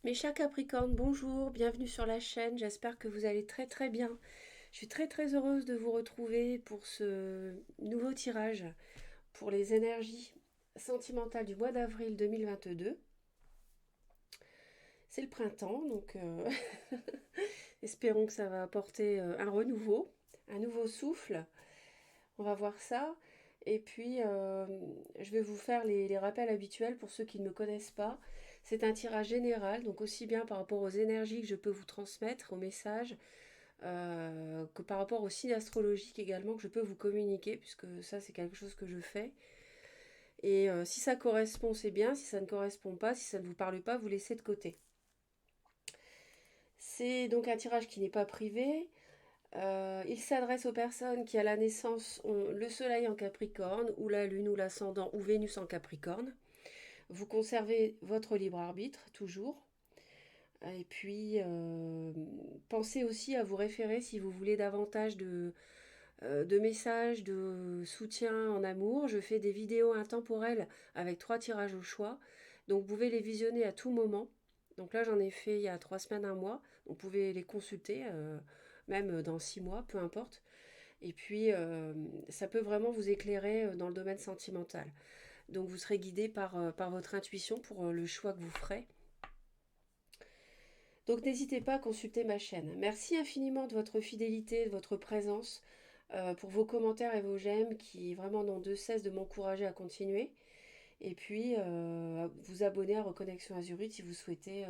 Mes chers Capricornes, bonjour, bienvenue sur la chaîne, j'espère que vous allez très très bien. Je suis très heureuse de vous retrouver pour ce nouveau tirage pour les énergies sentimentales du mois d'avril 2022. C'est le printemps, donc espérons que ça va apporter un renouveau, un nouveau souffle. On va voir ça. Et puis, je vais vous faire les rappels habituels pour ceux qui ne me connaissent pas. C'est un tirage général, donc aussi bien par rapport aux énergies que je peux vous transmettre, aux messages, que par rapport aux signes astrologiques également que je peux vous communiquer, puisque ça c'est quelque chose que je fais. Et si ça correspond, c'est bien. Si ça ne correspond pas, si ça ne vous parle pas, vous laissez de côté. C'est donc un tirage qui n'est pas privé. Il s'adresse aux personnes qui à la naissance ont le soleil en Capricorne, ou la lune, ou l'ascendant, ou Vénus en Capricorne. Vous conservez votre libre arbitre, toujours. Et puis, pensez aussi à vous référer si vous voulez davantage de messages, de soutien en amour. Je fais des vidéos intemporelles avec 3 tirages au choix. Donc, vous pouvez les visionner à tout moment. Donc là, j'en ai fait il y a 3 semaines, un mois. Vous pouvez les consulter, même dans 6 mois, peu importe. Et puis, ça peut vraiment vous éclairer dans le domaine sentimental. Donc, vous serez guidé par votre intuition pour le choix que vous ferez. Donc, n'hésitez pas à consulter ma chaîne. Merci infiniment de votre fidélité, de votre présence, pour vos commentaires et vos j'aime qui vraiment n'ont de cesse de m'encourager à continuer. Et puis, vous abonner à Reconnexion Azurite si vous souhaitez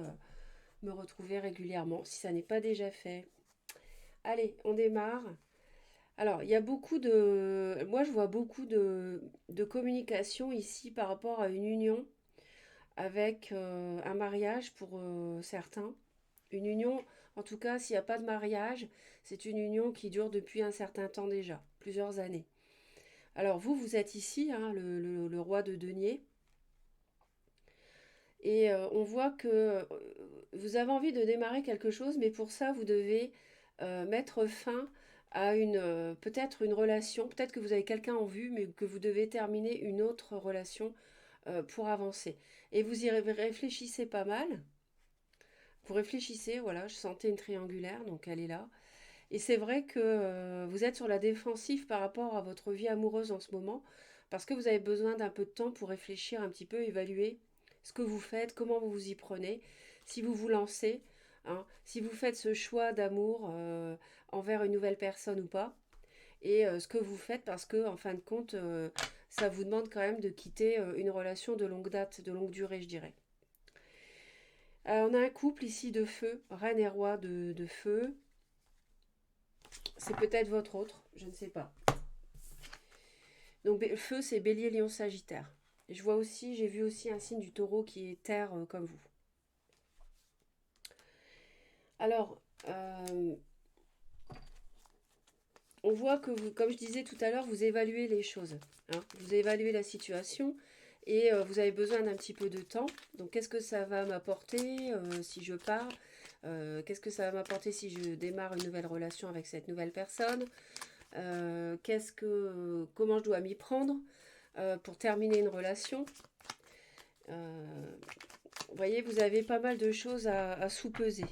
me retrouver régulièrement, si ça n'est pas déjà fait. Allez, on démarre. Alors, il y a beaucoup de... Moi, je vois beaucoup de communication ici par rapport à une union avec un mariage pour certains. Une union, en tout cas, s'il n'y a pas de mariage, c'est une union qui dure depuis un certain temps déjà, plusieurs années. Alors, vous êtes ici, hein, le roi de denier. Et on voit que vous avez envie de démarrer quelque chose, mais pour ça, vous devez mettre fin à peut-être une relation. Peut-être que vous avez quelqu'un en vue, mais que vous devez terminer une autre relation pour avancer. Et vous y réfléchissez pas mal. Vous réfléchissez, voilà, je sentais une triangulaire, donc elle est là. Et c'est vrai que vous êtes sur la défensive par rapport à votre vie amoureuse en ce moment, parce que vous avez besoin d'un peu de temps pour réfléchir un petit peu, évaluer ce que vous faites, comment vous vous y prenez, si vous vous lancez, hein, si vous faites ce choix d'amour envers une nouvelle personne ou pas, et ce que vous faites, parce que en fin de compte, ça vous demande quand même de quitter une relation de longue date, de longue durée, je dirais. On a un couple ici de feu, reine et roi de feu. C'est peut-être votre autre, je ne sais pas. Donc feu, c'est bélier, lion, sagittaire. Et j'ai vu aussi un signe du taureau qui est terre comme vous. Alors, on voit que vous, comme je disais tout à l'heure, vous évaluez les choses. Hein. Vous évaluez la situation et vous avez besoin d'un petit peu de temps. Donc, qu'est-ce que ça va m'apporter si je pars Qu'est-ce que ça va m'apporter si je démarre une nouvelle relation avec cette nouvelle personne Comment je dois m'y prendre pour terminer une relation. Vous voyez, vous avez pas mal de choses à sous-peser.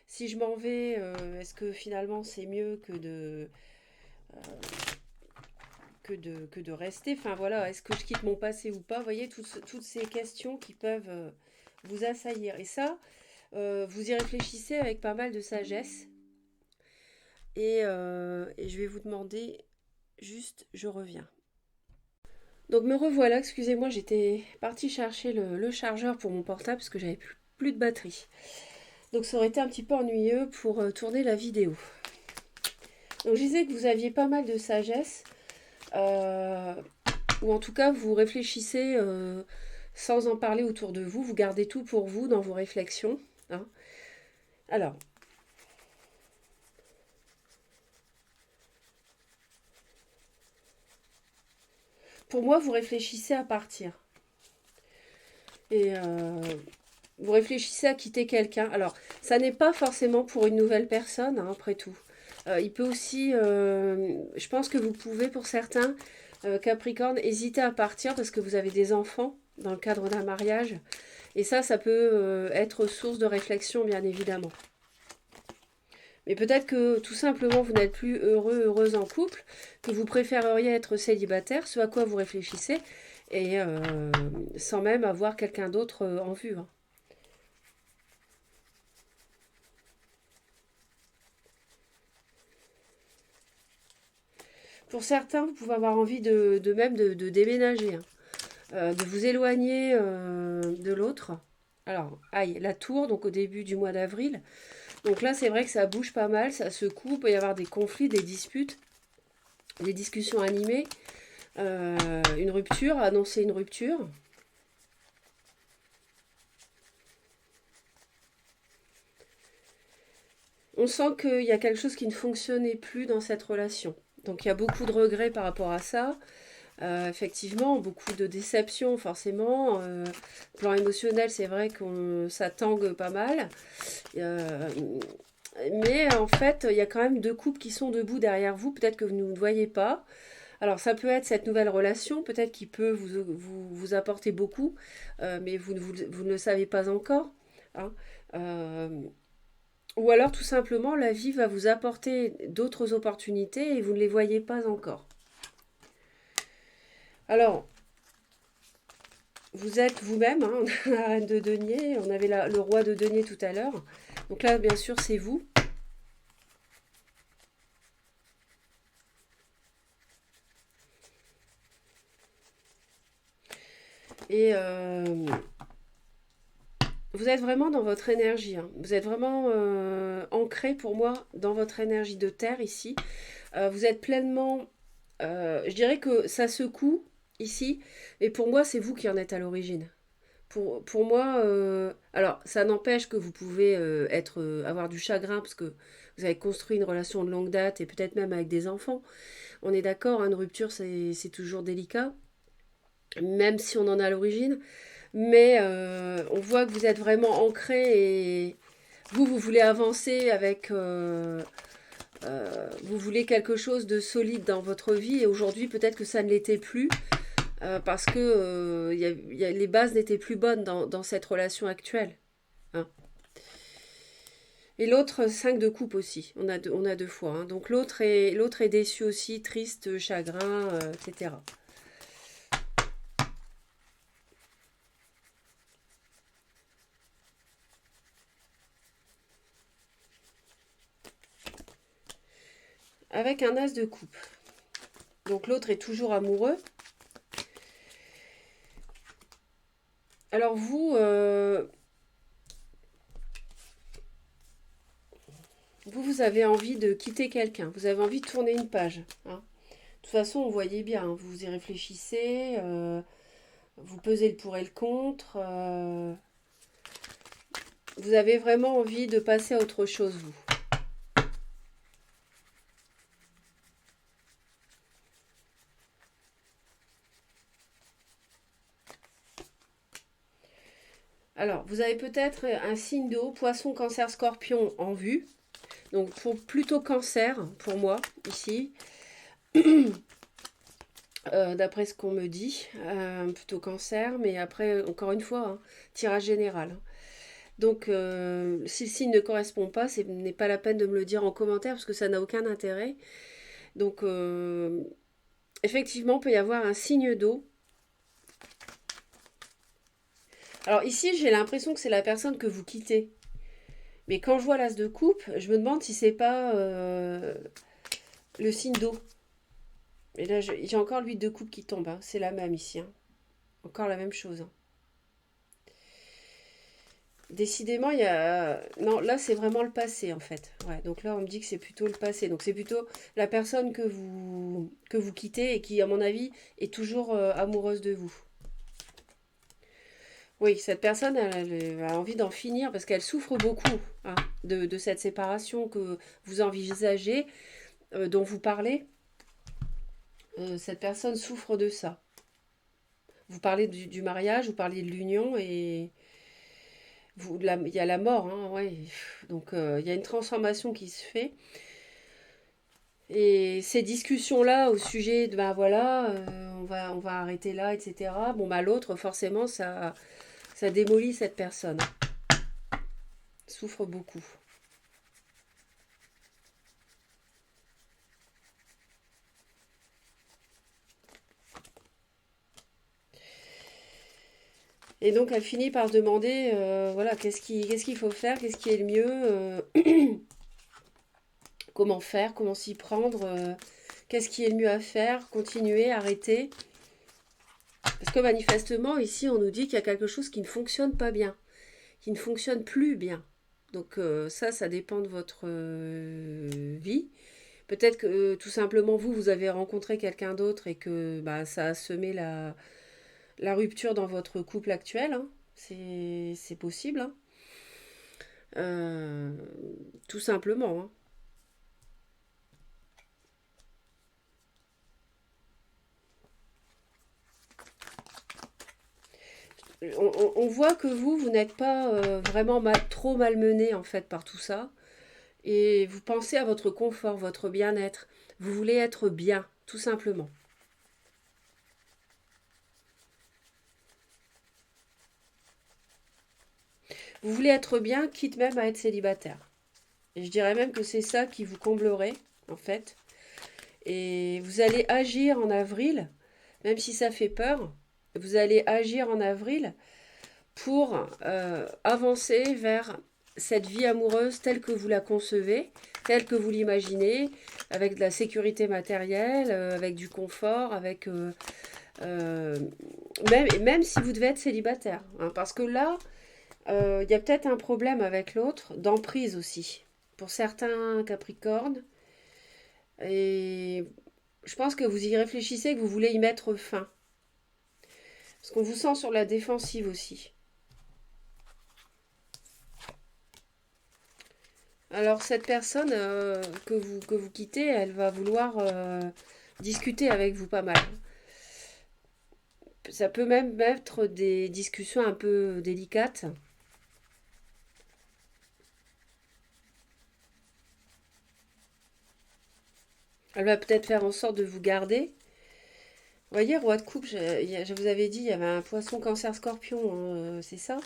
Si je m'en vais, est-ce que finalement c'est mieux euh, que de rester? Enfin voilà, est-ce que je quitte mon passé ou pas? Vous voyez, toutes ces questions qui peuvent vous assaillir. Et ça, vous y réfléchissez avec pas mal de sagesse. Et je vais vous demander juste, je reviens. Donc me revoilà, excusez-moi, j'étais partie chercher le chargeur pour mon portable parce que j'avais plus de batterie. Donc ça aurait été un petit peu ennuyeux pour tourner la vidéo. Donc je disais que vous aviez pas mal de sagesse, euh, ou en tout cas vous réfléchissez sans en parler autour de vous, vous gardez tout pour vous dans vos réflexions. Hein. Alors, pour moi, vous réfléchissez à partir. Et vous réfléchissez à quitter quelqu'un. Alors, ça n'est pas forcément pour une nouvelle personne, hein, après tout. Il peut aussi, je pense que vous pouvez, pour certains, Capricorne, hésiter à partir parce que vous avez des enfants dans le cadre d'un mariage. Et ça peut être source de réflexion, bien évidemment. Mais peut-être que tout simplement vous n'êtes plus heureux, heureuse en couple, que vous préféreriez être célibataire, ce à quoi vous réfléchissez, et sans même avoir quelqu'un d'autre en vue, hein. Pour certains, vous pouvez avoir envie de déménager, hein, de vous éloigner de l'autre. Alors, aïe, la tour, donc au début du mois d'avril. Donc là, c'est vrai que ça bouge pas mal, ça secoue, il peut y avoir des conflits, des disputes, des discussions animées, une rupture, annoncer une rupture. On sent qu'il y a quelque chose qui ne fonctionnait plus dans cette relation. Donc il y a beaucoup de regrets par rapport à ça. Effectivement, beaucoup de déceptions forcément. Plan émotionnel, c'est vrai que ça tangue pas mal. Euh, mais en fait, il y a quand même deux couples qui sont debout derrière vous. Peut-être que vous ne voyez pas. Alors ça peut être cette nouvelle relation, peut-être qui peut vous apporter beaucoup, mais vous ne le savez pas encore, hein. Euh, ou alors tout simplement, la vie va vous apporter d'autres opportunités et vous ne les voyez pas encore. Alors, vous êtes vous-même, hein, la reine de denier, on avait le roi de denier tout à l'heure. Donc là, bien sûr, c'est vous. Et vous êtes vraiment dans votre énergie, hein. Vous êtes vraiment ancré pour moi dans votre énergie de terre ici. Vous êtes pleinement... je dirais que ça secoue ici, mais pour moi, c'est vous qui en êtes à l'origine. Pour moi, alors ça n'empêche que vous pouvez avoir du chagrin parce que vous avez construit une relation de longue date et peut-être même avec des enfants. On est d'accord, hein, une rupture c'est toujours délicat, même si on en a à l'origine. Mais on voit que vous êtes vraiment ancré et vous voulez avancer avec... vous voulez quelque chose de solide dans votre vie et aujourd'hui peut-être que ça ne l'était plus parce que les bases n'étaient plus bonnes dans cette relation actuelle, hein. Et l'autre, 5 de coupe aussi. On a deux fois, hein. Donc l'autre est déçu aussi, triste, chagrin, etc. Avec un as de coupe. Donc l'autre est toujours amoureux. Alors vous avez envie de quitter quelqu'un. Vous avez envie de tourner une page, hein. De toute façon, on voyait bien, hein, vous y réfléchissez, vous pesez le pour et le contre. Vous avez vraiment envie de passer à autre chose, vous. Alors, vous avez peut-être un signe d'eau, poisson, cancer, scorpion en vue. Donc, plutôt cancer, pour moi, ici. D'après ce qu'on me dit, plutôt cancer, mais après, encore une fois, hein, tirage général, hein. Donc, si le signe ne correspond pas, ce n'est pas la peine de me le dire en commentaire parce que ça n'a aucun intérêt. Donc, effectivement, il peut y avoir un signe d'eau. Alors ici, j'ai l'impression que c'est la personne que vous quittez. Mais quand je vois l'as de coupe, je me demande si c'est pas le signe d'eau. Et là, j'ai encore l'huile de coupe qui tombe, hein. C'est la même ici, hein. Encore la même chose, hein. Décidément, il y a... Non, là, c'est vraiment le passé, en fait. Ouais, donc là, on me dit que c'est plutôt le passé. Donc c'est plutôt la personne que vous quittez et qui, à mon avis, est toujours amoureuse de vous. Oui, cette personne, elle a envie d'en finir parce qu'elle souffre beaucoup, hein, de cette séparation que vous envisagez, dont vous parlez. Cette personne souffre de ça. Vous parlez du mariage, vous parlez de l'union et il y a la mort, hein, ouais. Donc il y a une transformation qui se fait. Et ces discussions-là au sujet de, ben voilà, on va arrêter là, etc. Bon, bah l'autre, forcément, ça, Ça démolit cette personne. Souffre beaucoup. Et donc elle finit par se demander, voilà, qu'est-ce qu'il faut faire, qu'est-ce qui est le mieux, comment faire, comment s'y prendre, qu'est-ce qui est le mieux à faire, continuer, arrêter. Parce que manifestement, ici, on nous dit qu'il y a quelque chose qui ne fonctionne pas bien, qui ne fonctionne plus bien. Donc ça dépend de votre vie. Peut-être que tout simplement vous avez rencontré quelqu'un d'autre et que bah, ça a semé la rupture dans votre couple actuel, hein. C'est possible, hein. Euh, tout simplement, hein. On voit que vous n'êtes pas vraiment trop malmené en fait par tout ça. Et vous pensez à votre confort, votre bien-être. Vous voulez être bien, tout simplement. Vous voulez être bien, quitte même à être célibataire. Et je dirais même que c'est ça qui vous comblerait, en fait. Et vous allez agir en avril, même si ça fait peur, vous allez agir en avril pour avancer vers cette vie amoureuse telle que vous la concevez, telle que vous l'imaginez, avec de la sécurité matérielle, avec du confort, avec euh, même si vous devez être célibataire, hein, parce que là, il y a peut-être un problème avec l'autre, d'emprise aussi, pour certains Capricornes, et je pense que vous y réfléchissez, que vous voulez y mettre fin, parce qu'on vous sent sur la défensive aussi. Alors cette personne que vous quittez, elle va vouloir discuter avec vous pas mal. Ça peut même être des discussions un peu délicates. Elle va peut-être faire en sorte de vous garder. Vous voyez, roi de coupe, je vous avais dit, il y avait un poisson cancer scorpion, hein, c'est ça.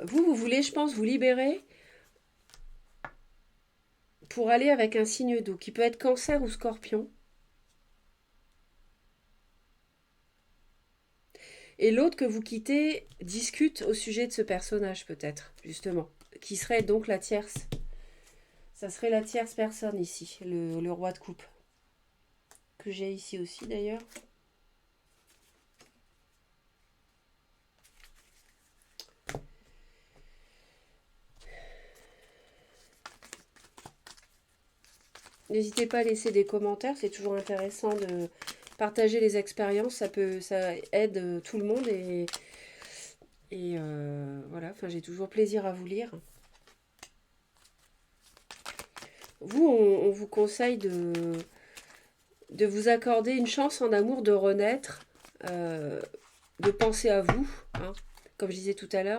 Vous voulez, je pense, vous libérer pour aller avec un signe d'eau qui peut être cancer ou scorpion. Et l'autre que vous quittez discute au sujet de ce personnage, peut-être, justement, qui serait donc la tierce. Ça serait la tierce personne ici, le roi de coupe. Que j'ai ici aussi d'ailleurs. N'hésitez pas à laisser des commentaires, c'est toujours intéressant de partager les expériences, ça aide tout le monde et voilà, enfin j'ai toujours plaisir à vous lire. Vous, on vous conseille de vous accorder une chance en amour de renaître, euh, de penser à vous, hein, comme je disais tout à l'heure.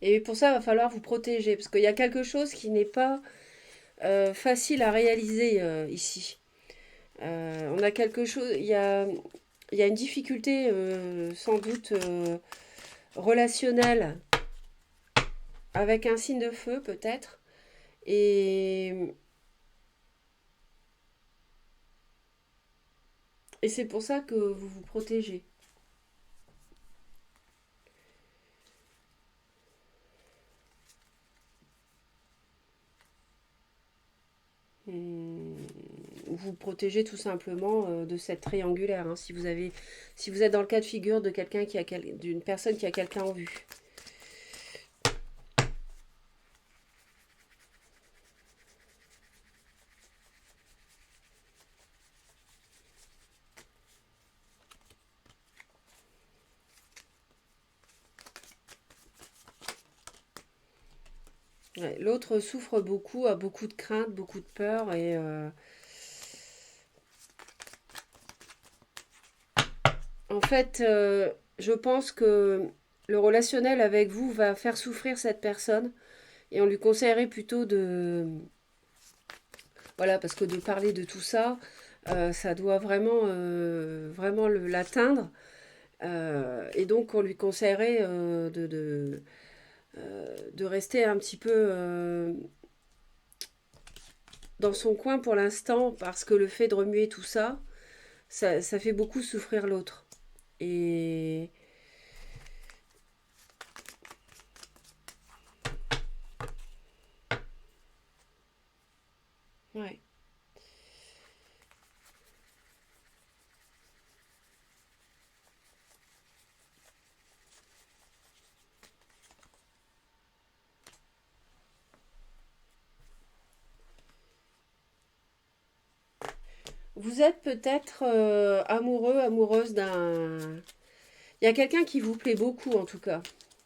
Et pour ça, il va falloir vous protéger, parce qu'il y a quelque chose qui n'est pas facile à réaliser ici. On a quelque chose, il y a une difficulté sans doute relationnelle avec un signe de feu peut-être. Et, et c'est pour ça que vous vous protégez. Hum, Vous vous protégez tout simplement de cette triangulaire, hein, si vous êtes dans le cas de figure de quelqu'un d'une personne qui a quelqu'un en vue. Ouais, l'autre souffre beaucoup, a beaucoup de craintes, beaucoup de peur et en fait, je pense que le relationnel avec vous va faire souffrir cette personne Et on lui conseillerait plutôt de... Voilà, parce que de parler de tout ça, ça doit vraiment l'atteindre. Et donc, on lui conseillerait de rester un petit peu dans son coin pour l'instant, parce que le fait de remuer tout ça, ça fait beaucoup souffrir l'autre. Et ouais. Vous êtes peut-être amoureux, amoureuse d'un... Il y a quelqu'un qui vous plaît beaucoup en tout cas.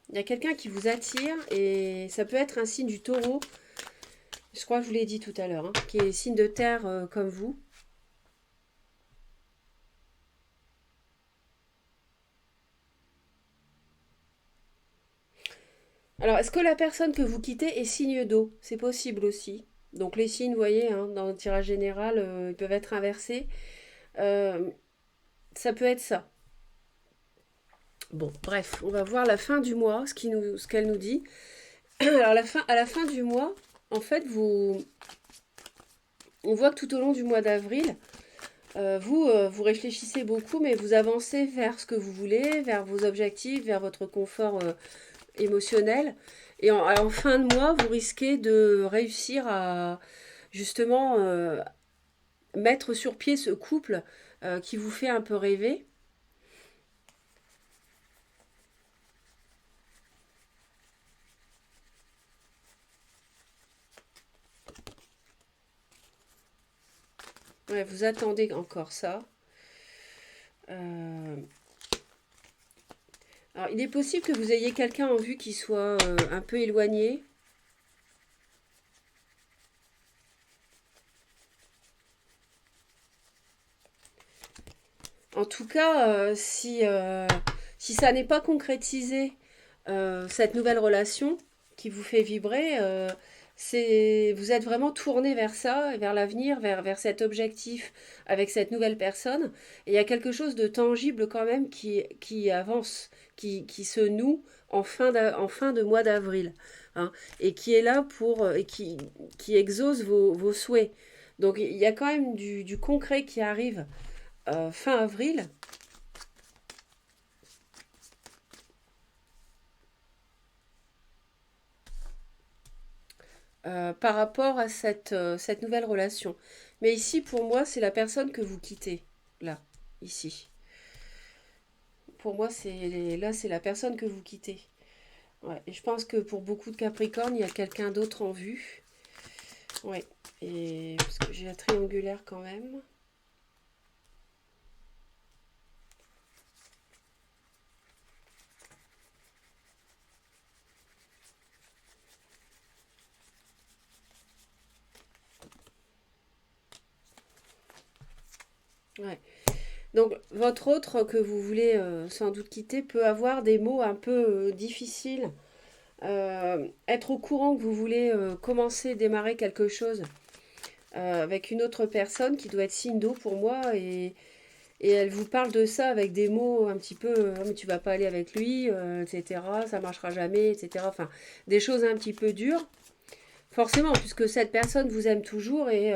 Il y a quelqu'un qui vous attire et ça peut être un signe du taureau, je crois que je vous l'ai dit tout à l'heure, hein, qui est signe de terre comme vous. Alors, est-ce que la personne que vous quittez est signe d'eau? C'est possible aussi. Donc les signes, vous voyez, hein, dans le tirage général, ils peuvent être inversés. Euh, Ça peut être ça. Bon, bref, on va voir la fin du mois, ce qu'elle nous dit. Alors à la fin du mois, en fait, on voit que tout au long du mois d'avril, vous réfléchissez beaucoup, mais vous avancez vers ce que vous voulez, vers vos objectifs, vers votre confort émotionnel. Et en fin de mois, vous risquez de réussir à justement mettre sur pied ce couple qui vous fait un peu rêver. Ouais, vous attendez encore ça. Euh, Alors, il est possible que vous ayez quelqu'un en vue qui soit un peu éloigné. En tout cas, si ça n'est pas concrétisé, cette nouvelle relation qui vous fait vibrer, vous êtes vraiment tourné vers ça, vers l'avenir, vers cet objectif avec cette nouvelle personne. Et il y a quelque chose de tangible quand même qui avance, qui se noue en fin de mois d'avril, hein, et qui est là et qui exauce vos souhaits. Donc il y a quand même du concret qui arrive fin avril. Par rapport à cette nouvelle relation. Mais ici, pour moi, c'est la personne que vous quittez. Là, ici. Pour moi, c'est la personne que vous quittez. Ouais. Et je pense que pour beaucoup de Capricornes, il y a quelqu'un d'autre en vue. Ouais. Et parce que j'ai la triangulaire quand même. Ouais. Donc, votre autre que vous voulez sans doute quitter peut avoir des mots un peu difficiles. Être au courant que vous voulez commencer, démarrer quelque chose avec une autre personne qui doit être signe d'eau pour moi et elle vous parle de ça avec des mots un petit peu ah, mais tu vas pas aller avec lui, etc. Ça marchera jamais, etc. Enfin, des choses un petit peu dures. Forcément, puisque cette personne vous aime toujours et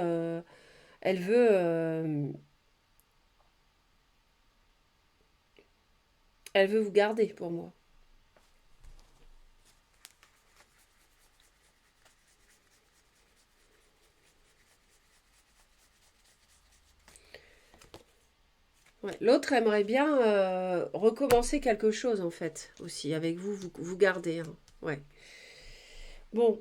elle veut, elle veut vous garder pour moi. Ouais. L'autre aimerait bien recommencer quelque chose en fait aussi avec vous, vous gardez, hein. Ouais. Bon,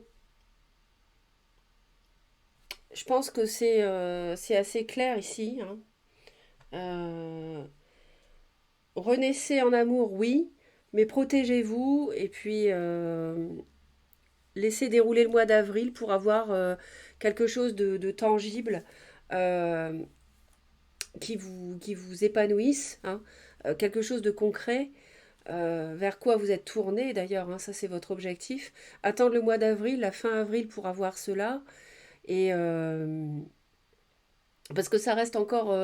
je pense que c'est assez clair ici, hein. Euh, Renaissez en amour, oui, mais protégez-vous et puis laissez dérouler le mois d'avril pour avoir quelque chose de tangible euh, qui vous épanouisse, hein, quelque chose de concret. vers quoi vous êtes tourné d'ailleurs, hein, ça c'est votre objectif. Attendre le mois d'avril, la fin avril pour avoir cela. Et parce que ça reste encore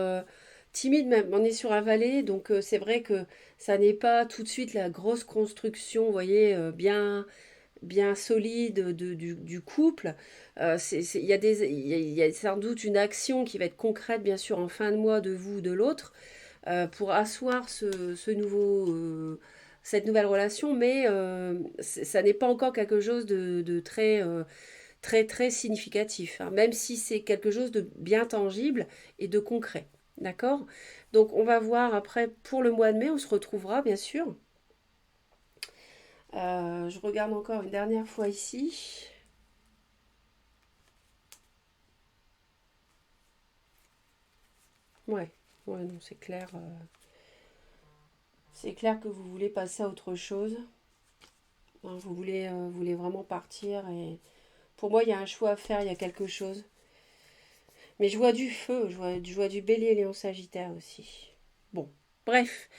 timide, même on est sur un vallée, donc c'est vrai que ça n'est pas tout de suite la grosse construction, vous voyez, bien solide du couple. Il y a il y a sans doute une action qui va être concrète, bien sûr, en fin de mois de vous ou de l'autre, pour asseoir ce nouveau, cette nouvelle relation, mais ça n'est pas encore quelque chose de très, très, très significatif, hein, même si c'est quelque chose de bien tangible et de concret. D'accord? Donc, on va voir après pour le mois de mai, on se retrouvera, bien sûr. Je regarde encore une dernière fois ici. Ouais, ouais, non, c'est clair. C'est clair que vous voulez passer à autre chose, hein, vous voulez vraiment partir. Et pour moi, il y a un choix à faire, il y a quelque chose. Mais je vois du feu, je vois du bélier, lion, sagittaire aussi. Bon, bref,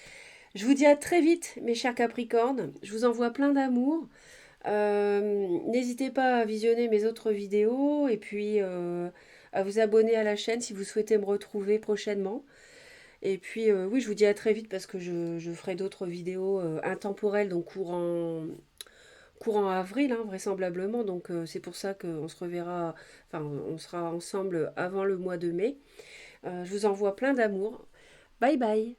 je vous dis à très vite, mes chers Capricornes. Je vous envoie plein d'amour. N'hésitez pas à visionner mes autres vidéos et puis à vous abonner à la chaîne si vous souhaitez me retrouver prochainement. Et puis oui, je vous dis à très vite parce que je ferai d'autres vidéos intemporelles, donc courant avril, hein, vraisemblablement. Donc c'est pour ça qu'on se reverra, enfin on sera ensemble avant le mois de mai. Je vous envoie plein d'amour. Bye bye.